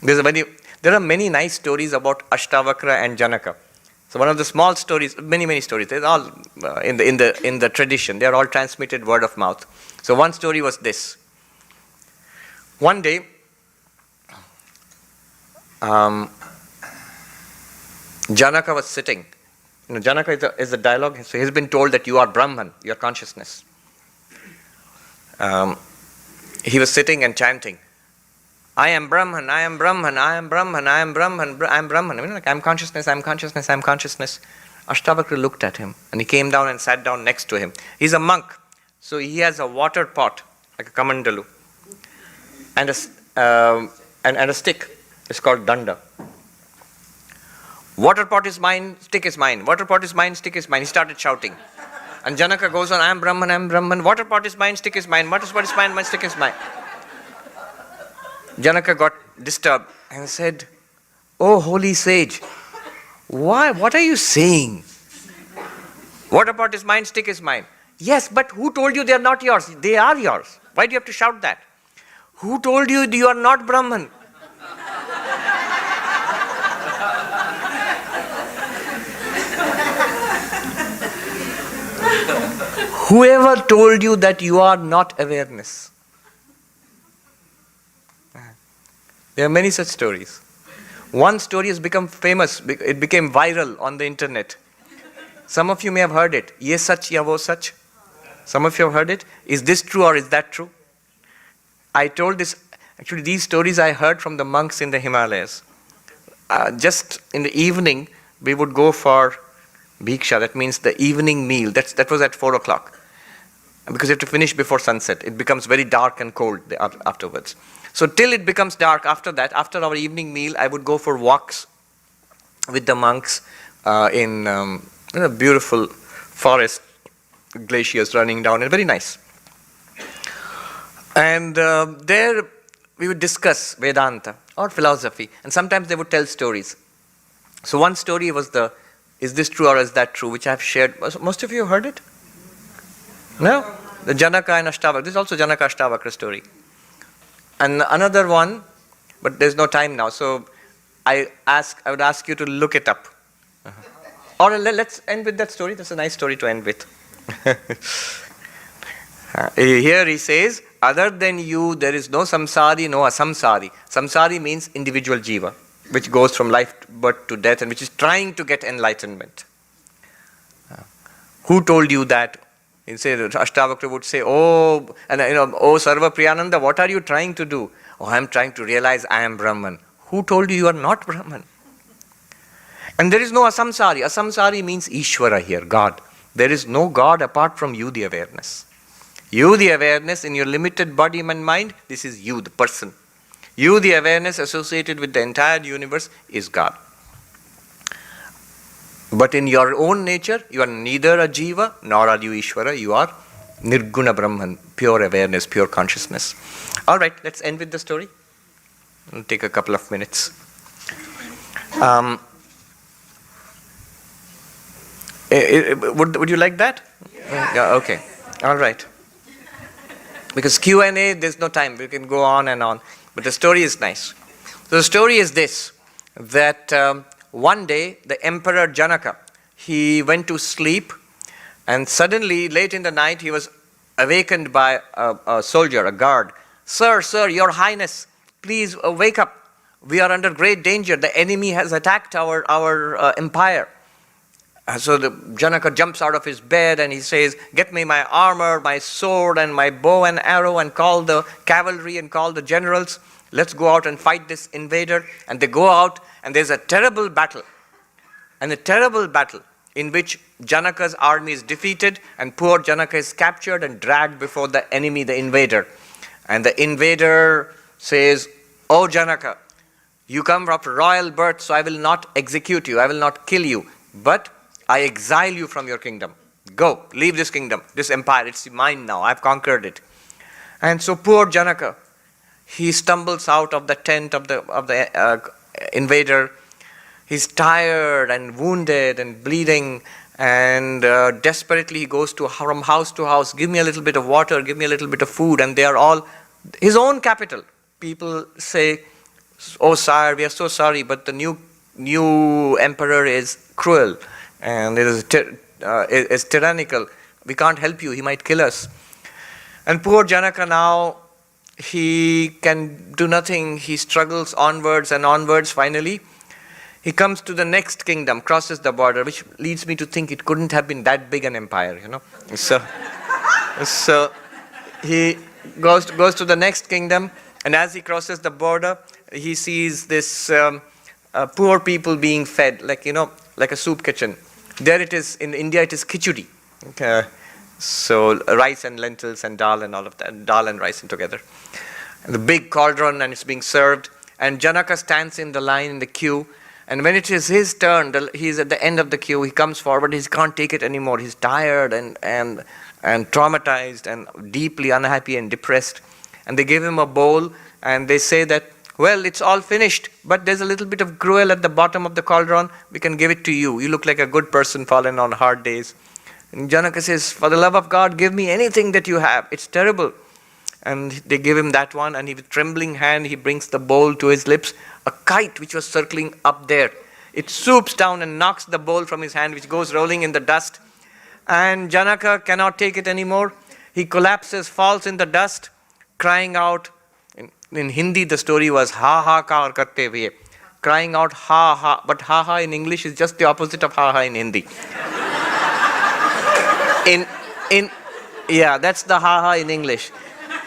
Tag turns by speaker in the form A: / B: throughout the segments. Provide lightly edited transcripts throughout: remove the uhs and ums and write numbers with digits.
A: There are many nice stories about Ashtavakra and Janaka. So one of the small stories, many stories. They're all in the tradition. They are all transmitted word of mouth. So one story was this. One day, Janaka was sitting. Janaka is a dialogue. So he's been told that you are Brahman, your consciousness. He was sitting and chanting, I am Brahman, I am Brahman, I am Brahman, I am Brahman, I am Brahman. I'm consciousness, I'm consciousness, I'm consciousness. Ashtavakra looked at him and he came down and sat down next to him. He's a monk, so he has a water pot, like a kamandalu, and a stick. It's called danda. Water pot is mine, stick is mine. Water pot is mine, stick is mine. He started shouting. And Janaka goes on, I am Brahman, I am Brahman. Water pot is mine, stick is mine. Water pot is mine, my stick is mine. Janaka got disturbed and said, Oh, holy sage, why? What are you saying? Water pot is mine, stick is mine. Yes, but who told you they are not yours? They are yours. Why do you have to shout that? Who told you you are not Brahman? Whoever told you that you are not awareness? There are many such stories. One story has become famous. It became viral on the internet. Some of you may have heard it. Ye sach ya wo sach. Some of you have heard it. Is this true or is that true? I told this. Actually, these stories I heard from the monks in the Himalayas. Just in the evening, we would go for bhiksha. That means the evening meal. That was at 4 o'clock. Because you have to finish before sunset. It becomes very dark and cold afterwards. So till it becomes dark, after that, after our evening meal, I would go for walks with the monks in a beautiful forest, glaciers running down, and very nice. And there we would discuss Vedanta or philosophy, and sometimes they would tell stories. So one story was is this true or is that true, which I have shared. Most of you have heard it? No? The Janaka and Ashtavakra. This is also Janaka Ashtavakra story. And another one, but there's no time now, so I would ask you to look it up. Or let's end with that story. That's a nice story to end with. Here he says, other than you, there is no samsari, no asamsari. Samsari means individual jiva, which goes from life, birth to death, and which is trying to get enlightenment. Who told you that? Ashtavakra would say, oh Sarvapriyananda, what are you trying to do? Oh, I am trying to realize I am Brahman. Who told you are not Brahman? And there is no asamsari. Asamsari means Ishvara here, God. There is no God apart from you, the awareness. You, the awareness in your limited body and mind, this is you, the person. You, the awareness associated with the entire universe, is God. But in your own nature, you are neither a jiva nor are you Ishvara. You are Nirguna Brahman, pure awareness, pure consciousness. All right, let's end with the story. It'll take a couple of minutes. Would you like that? Yeah, okay. All right. Because Q&A, there's no time. We can go on and on. But the story is nice. So the story is this, that one day, the Emperor Janaka, he went to sleep, and suddenly, late in the night, he was awakened by a soldier, a guard. Sir, your highness, please wake up. We are under great danger. The enemy has attacked our empire. So the Janaka jumps out of his bed and he says, get me my armor, my sword, and my bow and arrow, and call the cavalry and call the generals. Let's go out and fight this invader. And they go out, and there's a terrible battle. And a terrible battle in which Janaka's army is defeated, and poor Janaka is captured and dragged before the enemy, the invader. And the invader says, Oh Janaka, you come from royal birth, so I will not execute you, I will not kill you, but I exile you from your kingdom. Go, leave this kingdom, this empire, it's mine now, I've conquered it. And so poor Janaka, he stumbles out of the tent of the invader. He's tired and wounded and bleeding, and desperately he goes from house to house, give me a little bit of water, give me a little bit of food, and they are all his own capital. People say, Oh sire, we are so sorry, but the new emperor is cruel and it is tyrannical. We can't help you, he might kill us. And poor Janaka now, he can do nothing. He struggles onwards and onwards. Finally, he comes to the next kingdom, crosses the border, which leads me to think it couldn't have been that big an empire, So he goes to the next kingdom, and as he crosses the border, he sees this poor people being fed, like a soup kitchen. There it is. In India, it is khichdi. Okay. So rice and lentils and dal and all of that, dal and rice and together. And the big cauldron, and it's being served. And Janaka stands in the line in the queue. And when it is his turn, he's at the end of the queue. He comes forward. He can't take it anymore. He's tired and traumatized and deeply unhappy and depressed. And they give him a bowl and they say that, well, it's all finished, but there's a little bit of gruel at the bottom of the cauldron. We can give it to you. You look like a good person fallen on hard days. And Janaka says, for the love of God, give me anything that you have. It's terrible. And they give him that one, and with trembling hand, he brings the bowl to his lips. A kite which was circling up there, it swoops down and knocks the bowl from his hand, which goes rolling in the dust. And Janaka cannot take it anymore. He collapses, falls in the dust, crying out. In Hindi, the story was ha ha kar karte hue, crying out ha ha. But ha ha in English is just the opposite of ha ha in Hindi. That's the ha ha in English.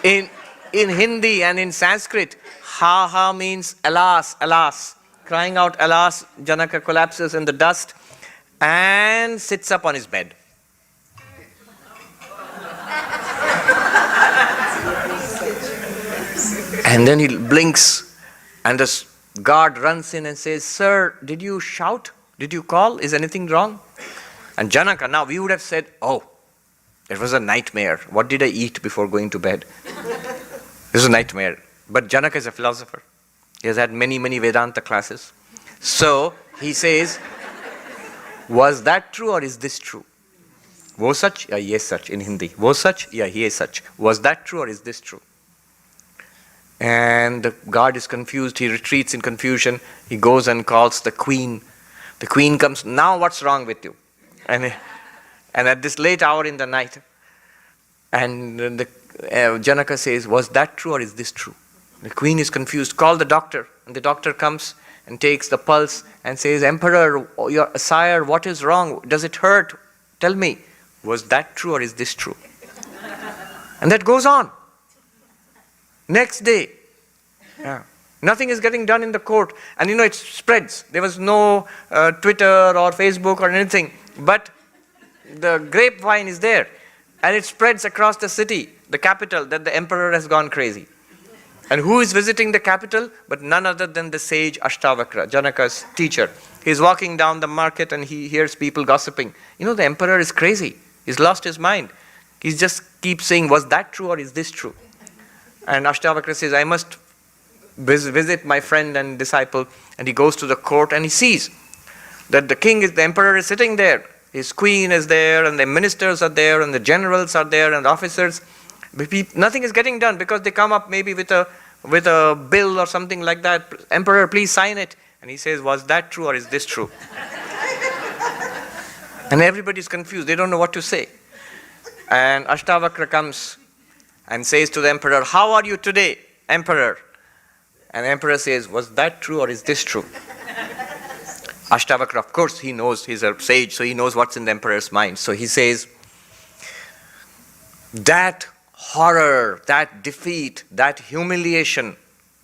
A: In Hindi and in Sanskrit, ha ha means alas, alas. Crying out alas, Janaka collapses in the dust and sits up on his bed. And then he blinks, and the guard runs in and says, sir, did you shout? Did you call? Is anything wrong? And Janaka, now we would have said, oh, it was a nightmare. What did I eat before going to bed? It was a nightmare. But Janaka is a philosopher. He has had many, many Vedanta classes. So he says, was that true or is this true? Wo sach? Yeah, ye sach in Hindi. Wo sach? Yeah, ye sach. Was that true or is this true? And the guard is confused. He retreats in confusion. He goes and calls the queen. The queen comes, now what's wrong with you? And at this late hour in the night, and the Janaka says, was that true or is this true? The queen is confused. Call the doctor. And the doctor comes and takes the pulse and says, Emperor, your sire, what is wrong? Does it hurt? Tell me, was that true or is this true? And that goes on. Next day, nothing is getting done in the court. And it spreads. There was no Twitter or Facebook or anything. But the grapevine is there. And it spreads across the city, the capital, that the emperor has gone crazy. And who is visiting the capital? But none other than the sage Ashtavakra, Janaka's teacher. He's walking down the market and he hears people gossiping. The emperor is crazy. He's lost his mind. He just keeps saying, was that true or is this true? And Ashtavakra says, I must visit my friend and disciple. And he goes to the court and he sees that the emperor is sitting there. His queen is there, and the ministers are there, and the generals are there, and the officers. But nothing is getting done because they come up maybe with a bill or something like that. Emperor, please sign it. And he says, was that true or is this true? And everybody's confused. They don't know what to say. And Ashtavakra comes and says to the emperor, how are you today, emperor? And the emperor says, was that true or is this true? Ashtavakra, of course, he knows, he's a sage, so he knows what's in the emperor's mind. So he says, that horror, that defeat, that humiliation,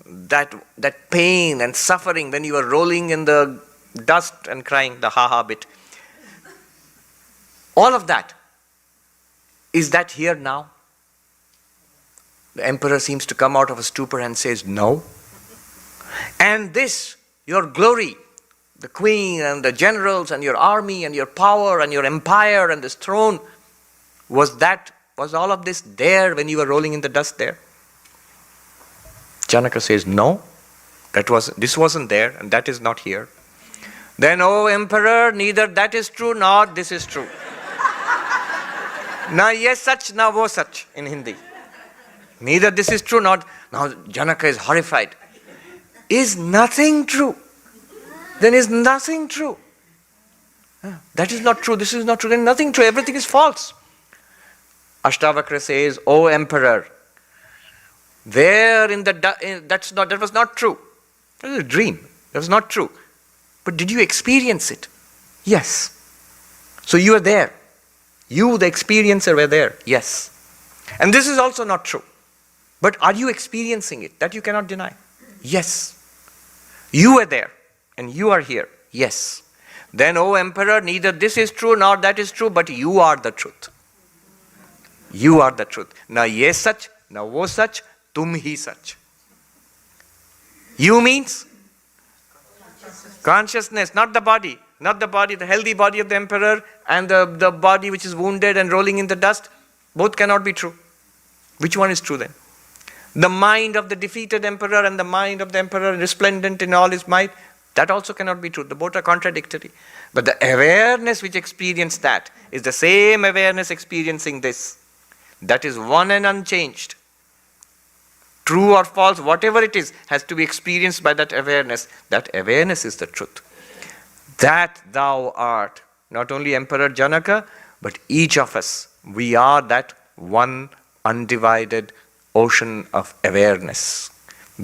A: that pain and suffering when you were rolling in the dust and crying, the ha-ha bit, all of that, is that here now? The emperor seems to come out of a stupor and says, no. And this, your glory, the queen and the generals and your army and your power and your empire and this throne, was all of this there when you were rolling in the dust there? Janaka says, no, this wasn't there and that is not here. Then, O emperor, neither that is true nor this is true. Na ye sach, na wo sach in Hindi. Neither this is true nor... Now Janaka is horrified. is nothing true, then is nothing true. That is not true, this is not true, then nothing true, everything is false. Ashtavakra says, O emperor, there in the that was not true. That was a dream. That was not true. But did you experience it? Yes. So you were there. You, the experiencer, were there. Yes. And this is also not true. But are you experiencing it? That you cannot deny. Yes. You were there. And you are here. Yes. Then, O emperor, neither this is true nor that is true, but you are the truth. You are the truth. Na ye sach, na wo sach, tum hi sach. You means consciousness, not the body. Not the body, the healthy body of the emperor and the body which is wounded and rolling in the dust. Both cannot be true. Which one is true then? The mind of the defeated emperor and the mind of the emperor resplendent in all his might, that also cannot be true. The both are contradictory. But the awareness which experienced that is the same awareness experiencing this. That is one and unchanged. True or false, whatever it is, has to be experienced by that awareness. That awareness is the truth. That thou art, not only Emperor Janaka, but each of us, we are that one undivided ocean of awareness,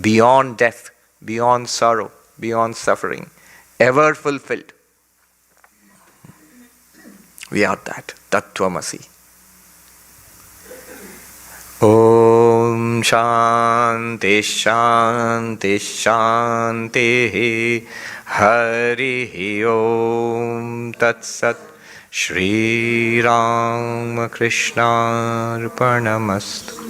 A: beyond death, beyond sorrow, beyond suffering, ever fulfilled. We are that, Tattvamasi. Om Shanti Shanti Shanti Hari Om Tat Sat Shri Ramakrishna Arpanamastu.